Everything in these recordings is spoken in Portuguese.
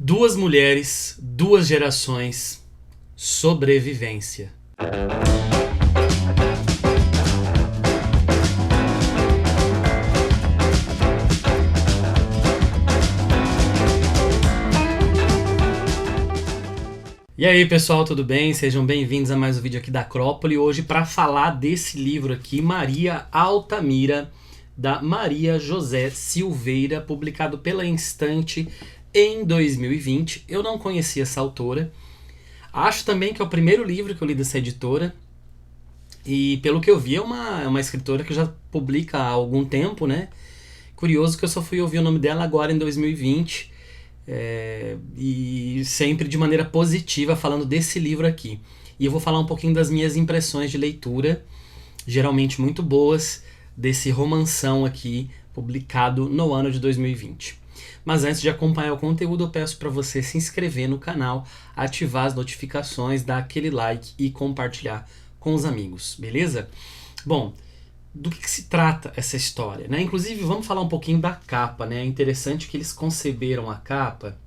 Duas mulheres, duas gerações, sobrevivência. E aí pessoal, tudo bem? Sejam bem-vindos a mais um vídeo aqui da Acrópole. Hoje para falar desse livro aqui, Maria Altamira, da Maria José Silveira, publicado pela Instante em 2020. Eu não conhecia essa autora. Acho também que é o primeiro livro que eu li dessa editora. E pelo que eu vi é uma escritora que já publica há algum tempo, né? Curioso que eu só fui ouvir o nome dela agora em 2020. E sempre de maneira positiva falando desse livro aqui. E eu vou falar um pouquinho das minhas impressões de leitura, geralmente muito boas, desse romanção aqui, publicado no ano de 2020. Mas antes de acompanhar o conteúdo, eu peço para você se inscrever no canal, ativar as notificações, dar aquele like e compartilhar com os amigos, beleza? Bom, do que se trata essa história, né? Inclusive, vamos falar um pouquinho da capa, né? É interessante que eles conceberam a capa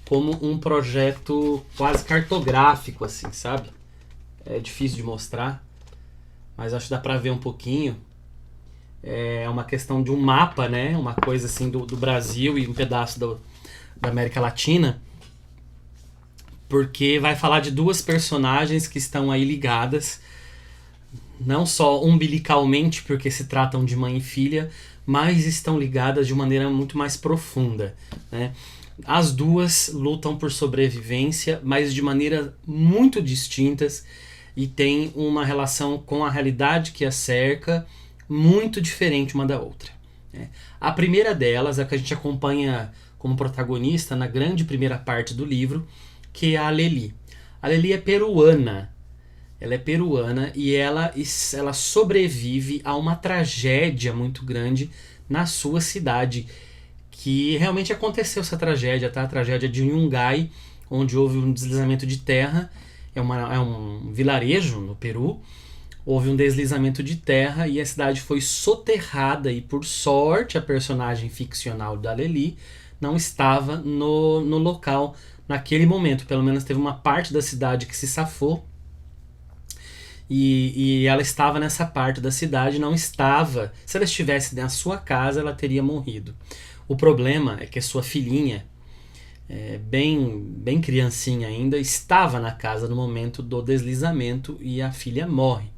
como um projeto quase cartográfico, assim, sabe? É difícil de mostrar, mas acho que dá pra ver um pouquinho. É uma questão de um mapa, né? Uma coisa assim do Brasil e um pedaço da América Latina, porque vai falar de duas personagens que estão aí ligadas, não só umbilicalmente, porque se tratam de mãe e filha, mas estão ligadas de maneira muito mais profunda, né? As duas lutam por sobrevivência, mas de maneira muito distintas, e têm uma relação com a realidade que as cerca muito diferente uma da outra, né? A primeira delas é a que a gente acompanha como protagonista na grande primeira parte do livro, que é a Aleli. A Aleli é peruana. Ela é peruana e ela sobrevive a uma tragédia muito grande na sua cidade, que realmente aconteceu essa tragédia, tá? A tragédia de Yungay, onde houve um deslizamento de terra. É um vilarejo no Peru. Houve um deslizamento de terra e a cidade foi soterrada, e por sorte a personagem ficcional da Aleli não estava no local naquele momento. Pelo menos teve uma parte da cidade que se safou. E ela estava nessa parte da cidade, não estava. Se ela estivesse na sua casa, ela teria morrido. O problema é que a sua filhinha, bem criancinha ainda, estava na casa no momento do deslizamento e a filha morre.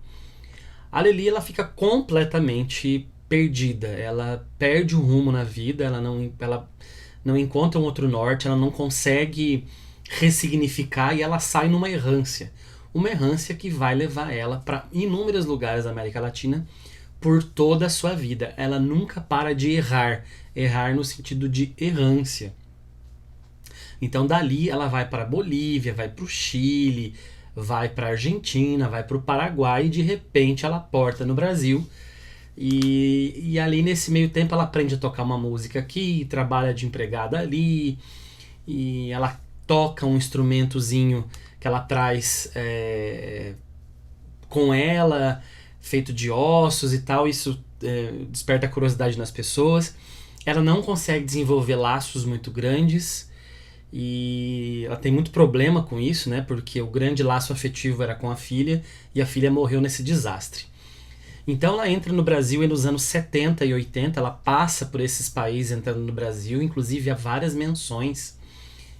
A Aleli, ela fica completamente perdida. Ela perde o rumo na vida, ela não encontra um outro norte, ela não consegue ressignificar e ela sai numa errância. Uma errância que vai levar ela para inúmeros lugares da América Latina por toda a sua vida. Ela nunca para de errar no sentido de errância. Então dali ela vai para a Bolívia, vai para o Chile, vai para a Argentina, vai para o Paraguai e de repente ela porta no Brasil. E ali nesse meio tempo ela aprende a tocar uma música aqui, trabalha de empregada ali, e ela toca um instrumentozinho que ela traz com ela, feito de ossos e tal. Isso desperta a curiosidade nas pessoas. Ela não consegue desenvolver laços muito grandes e ela tem muito problema com isso, né? Porque o grande laço afetivo era com a filha e a filha morreu nesse desastre. Então ela entra no Brasil nos anos 70 e 80, ela passa por esses países entrando no Brasil, inclusive há várias menções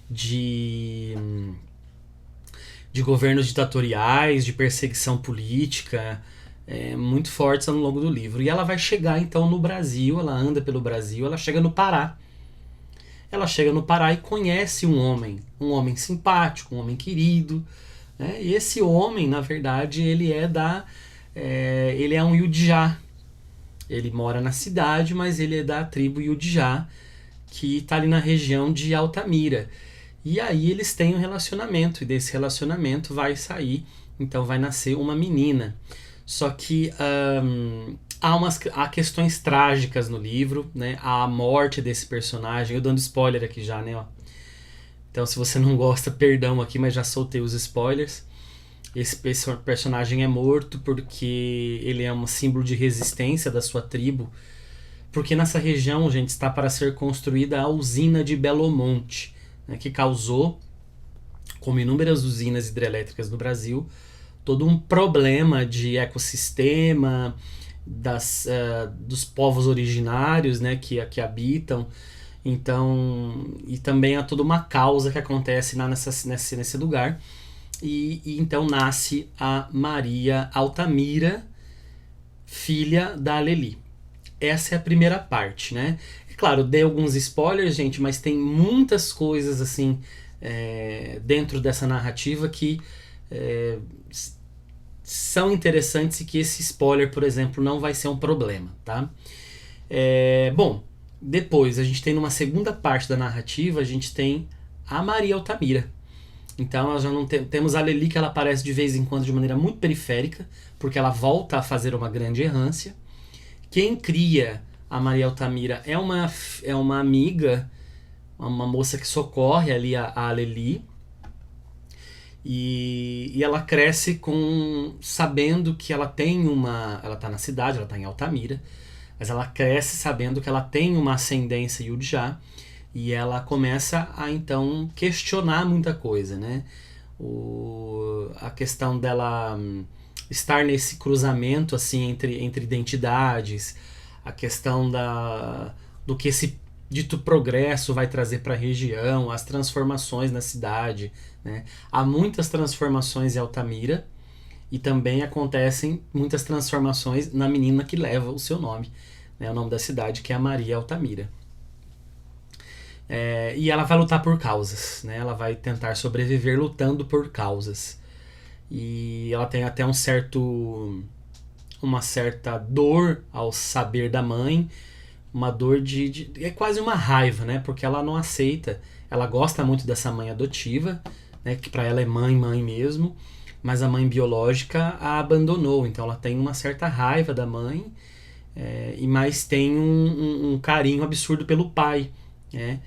de governos ditatoriais, de perseguição política, muito fortes ao longo do livro. E ela vai chegar então no Brasil, ela anda pelo Brasil, ela chega no Pará. Ela chega no Pará e conhece um homem simpático, um homem querido, né? E esse homem, na verdade, ele é um Yudjá. Ele mora na cidade, mas ele é da tribo Yudjá, que está ali na região de Altamira. E aí eles têm um relacionamento, e desse relacionamento vai sair, então vai nascer uma menina. Só que há questões trágicas no livro, né? Há a morte desse personagem, eu dando spoiler aqui já, né? Ó. Então se você não gosta, perdão aqui, mas já soltei os spoilers. Esse personagem é morto porque ele é um símbolo de resistência da sua tribo, porque nessa região, gente, está para ser construída a usina de Belo Monte, né, que causou, como inúmeras usinas hidrelétricas no Brasil, todo um problema de ecossistema, dos povos originários, né, que habitam. Então, e também há toda uma causa que acontece nesse lugar. E então nasce a Maria Altamira, filha da Aleli. Essa é a primeira parte, né? É claro, dei alguns spoilers, gente, mas tem muitas coisas assim dentro dessa narrativa que são interessantes e que esse spoiler, por exemplo, não vai ser um problema, tá? Bom, depois a gente tem numa segunda parte da narrativa, a gente tem a Maria Altamira. Então nós já não temos a Aleli, que ela aparece de vez em quando de maneira muito periférica, porque ela volta a fazer uma grande errância. Quem cria a Maria Altamira é uma amiga, uma moça que socorre ali a Aleli. E ela cresce sabendo que ela tem ela tá na cidade, ela tá em Altamira, mas ela cresce sabendo que ela tem uma ascendência Yudjá, e ela começa a então questionar muita coisa, né? A questão dela estar nesse cruzamento assim entre identidades, a questão do que esse dito progresso vai trazer para a região, as transformações na cidade, né? Há muitas transformações em Altamira e também acontecem muitas transformações na menina que leva o seu nome, né? O nome da cidade, que é a Maria Altamira. E ela vai lutar por causas, né? Ela vai tentar sobreviver lutando por causas. E ela tem até uma certa dor ao saber da mãe, uma dor é quase uma raiva, né? Porque ela não aceita, ela gosta muito dessa mãe adotiva, né? Que para ela é mãe mesmo, mas a mãe biológica a abandonou, então ela tem uma certa raiva da mãe, mas tem um carinho absurdo pelo pai, né?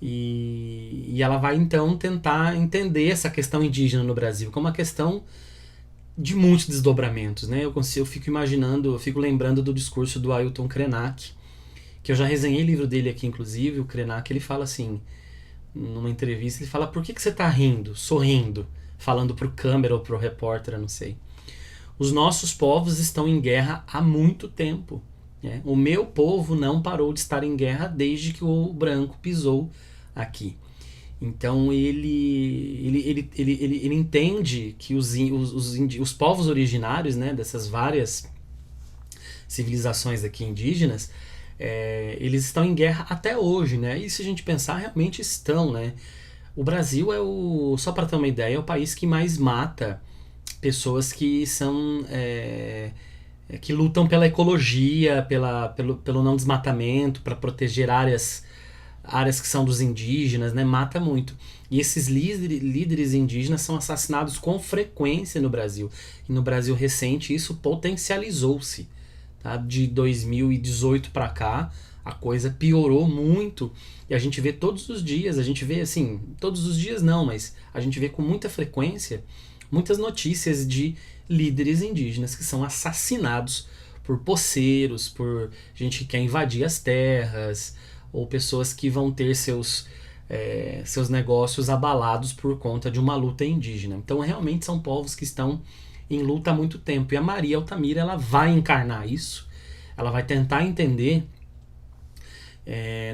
E ela vai então tentar entender essa questão indígena no Brasil, que é uma questão de muitos desdobramentos, né? Eu fico imaginando, eu fico lembrando do discurso do Ailton Krenak, que eu já resenhei o livro dele aqui, inclusive. O Krenak, ele fala assim, numa entrevista, ele fala: por que você tá rindo, sorrindo, falando pro câmera ou pro repórter, eu não sei. Os nossos povos estão em guerra há muito tempo, né? O meu povo não parou de estar em guerra desde que o branco pisou aqui. Então ele entende que os povos originários, né, dessas várias civilizações aqui indígenas, eles estão em guerra até hoje, né? E se a gente pensar, realmente estão, né? O Brasil só para ter uma ideia, é o país que mais mata pessoas que são que lutam pela ecologia, pelo não desmatamento, para proteger áreas que são dos indígenas, né? Mata muito. E esses líderes indígenas são assassinados com frequência no Brasil. E no Brasil recente isso potencializou-se. Tá? De 2018 para cá, a coisa piorou muito. E a gente vê todos os dias, todos os dias não, mas a gente vê com muita frequência muitas notícias de líderes indígenas que são assassinados por poceiros, por gente que quer invadir as terras, ou pessoas que vão ter seus negócios abalados por conta de uma luta indígena. Então realmente são povos que estão em luta há muito tempo. E a Maria Altamira, ela vai encarnar isso, ela vai tentar entender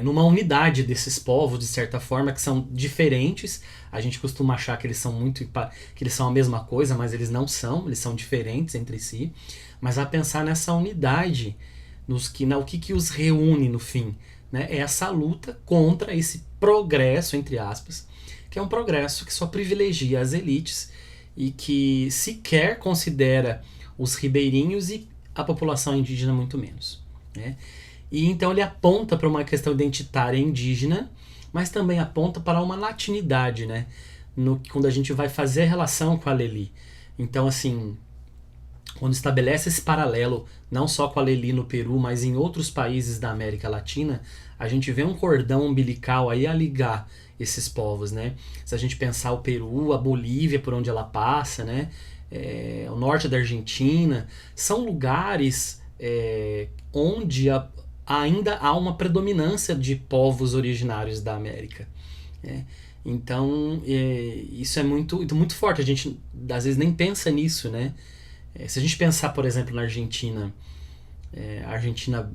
numa unidade desses povos, de certa forma, que são diferentes. A gente costuma achar que eles são a mesma coisa, mas eles não são, eles são diferentes entre si. Mas a pensar nessa unidade, o que os reúne no fim, né? É essa luta contra esse progresso, entre aspas, que é um progresso que só privilegia as elites e que sequer considera os ribeirinhos e a população indígena muito menos, né? E então ele aponta para uma questão identitária indígena, mas também aponta para uma latinidade, né? Quando a gente vai fazer a relação com a Aleli. Então, assim, quando estabelece esse paralelo, não só com a Aleli no Peru, mas em outros países da América Latina, a gente vê um cordão umbilical aí a ligar esses povos, né? Se a gente pensar o Peru, a Bolívia, por onde ela passa, né? O norte da Argentina, são lugares onde a ainda há uma predominância de povos originários da América. Né? Então, isso é muito forte. A gente, às vezes, nem pensa nisso, né? Se a gente pensar, por exemplo, na Argentina, a Argentina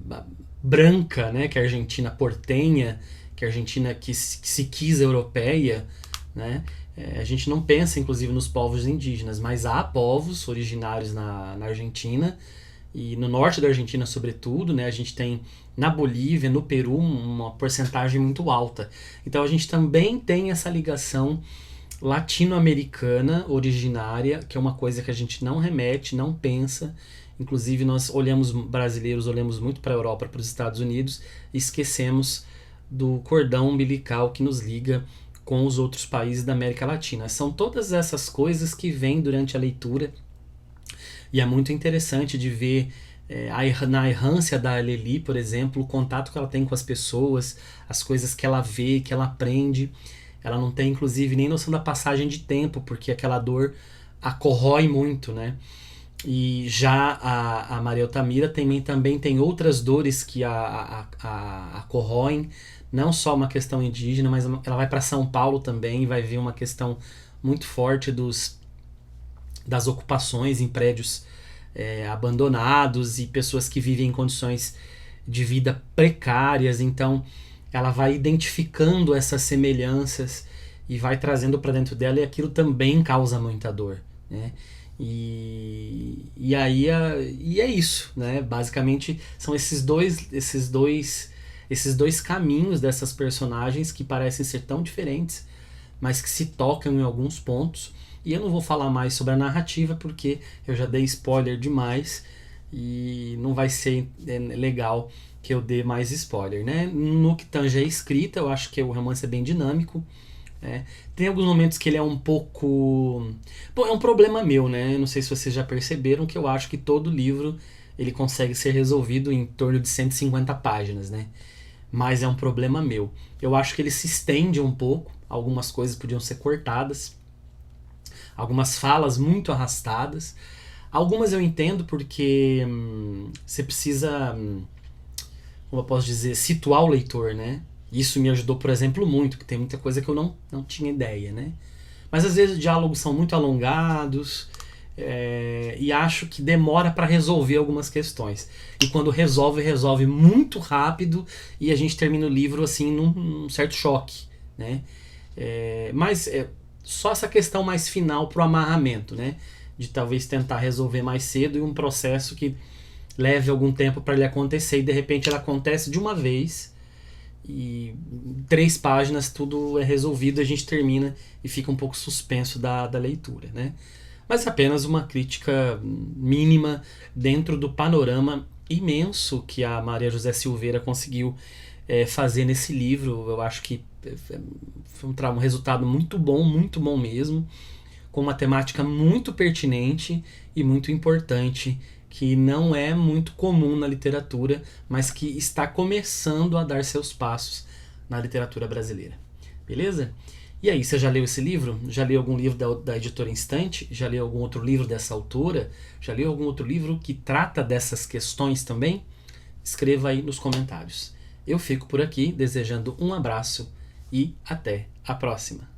branca, né? Que é a Argentina portenha, que é a Argentina que se quis europeia, né? A gente não pensa, inclusive, nos povos indígenas, mas há povos originários na Argentina, e no norte da Argentina, sobretudo, né? A gente tem na Bolívia, no Peru, uma porcentagem muito alta. Então a gente também tem essa ligação latino-americana originária, que é uma coisa que a gente não remete, não pensa. Inclusive nós brasileiros olhamos muito para a Europa, para os Estados Unidos, e esquecemos do cordão umbilical que nos liga com os outros países da América Latina. São todas essas coisas que vêm durante a leitura, e é muito interessante de ver na errância da Lely, por exemplo, o contato que ela tem com as pessoas, as coisas que ela vê, que ela aprende. Ela não tem, inclusive, nem noção da passagem de tempo, porque aquela dor a corrói muito, né? E já a Maria Altamira também tem outras dores que a corroem, não só uma questão indígena, mas ela vai para São Paulo também e vai ver uma questão muito forte das ocupações em prédios abandonados e pessoas que vivem em condições de vida precárias. Então ela vai identificando essas semelhanças e vai trazendo para dentro dela, e aquilo também causa muita dor, né? E é isso, né? Basicamente são esses dois caminhos dessas personagens que parecem ser tão diferentes, mas que se tocam em alguns pontos. E eu não vou falar mais sobre a narrativa, porque eu já dei spoiler demais e não vai ser legal que eu dê mais spoiler, né? No que tange a escrita, eu acho que o romance é bem dinâmico. Tem alguns momentos que ele é um pouco... Bom, é um problema meu, né? Não sei se vocês já perceberam que eu acho que todo livro ele consegue ser resolvido em torno de 150 páginas, né? Mas é um problema meu. Eu acho que ele se estende um pouco, algumas coisas podiam ser cortadas, algumas falas muito arrastadas. Algumas eu entendo porque você precisa, como eu posso dizer, situar o leitor, né? Isso me ajudou, por exemplo, muito, que tem muita coisa que eu não tinha ideia, né? Mas às vezes os diálogos são muito alongados, e acho que demora para resolver algumas questões. E quando resolve muito rápido, e a gente termina o livro assim num certo choque, né? Mas só essa questão mais final pro amarramento, né? De talvez tentar resolver mais cedo, e um processo que leve algum tempo para ele acontecer, e de repente ele acontece de uma vez, e 3 páginas tudo é resolvido, a gente termina e fica um pouco suspenso da leitura, né? Mas apenas uma crítica mínima dentro do panorama imenso que a Maria José Silveira conseguiu fazer nesse livro. Eu acho que foi um resultado muito bom mesmo, com uma temática muito pertinente e muito importante, que não é muito comum na literatura, mas que está começando a dar seus passos na literatura brasileira. Beleza? E aí, você já leu esse livro? Já leu algum livro da editora Instante? Já leu algum outro livro dessa autora? Já leu algum outro livro que trata dessas questões também? Escreva aí nos comentários. Eu fico por aqui desejando um abraço e até a próxima.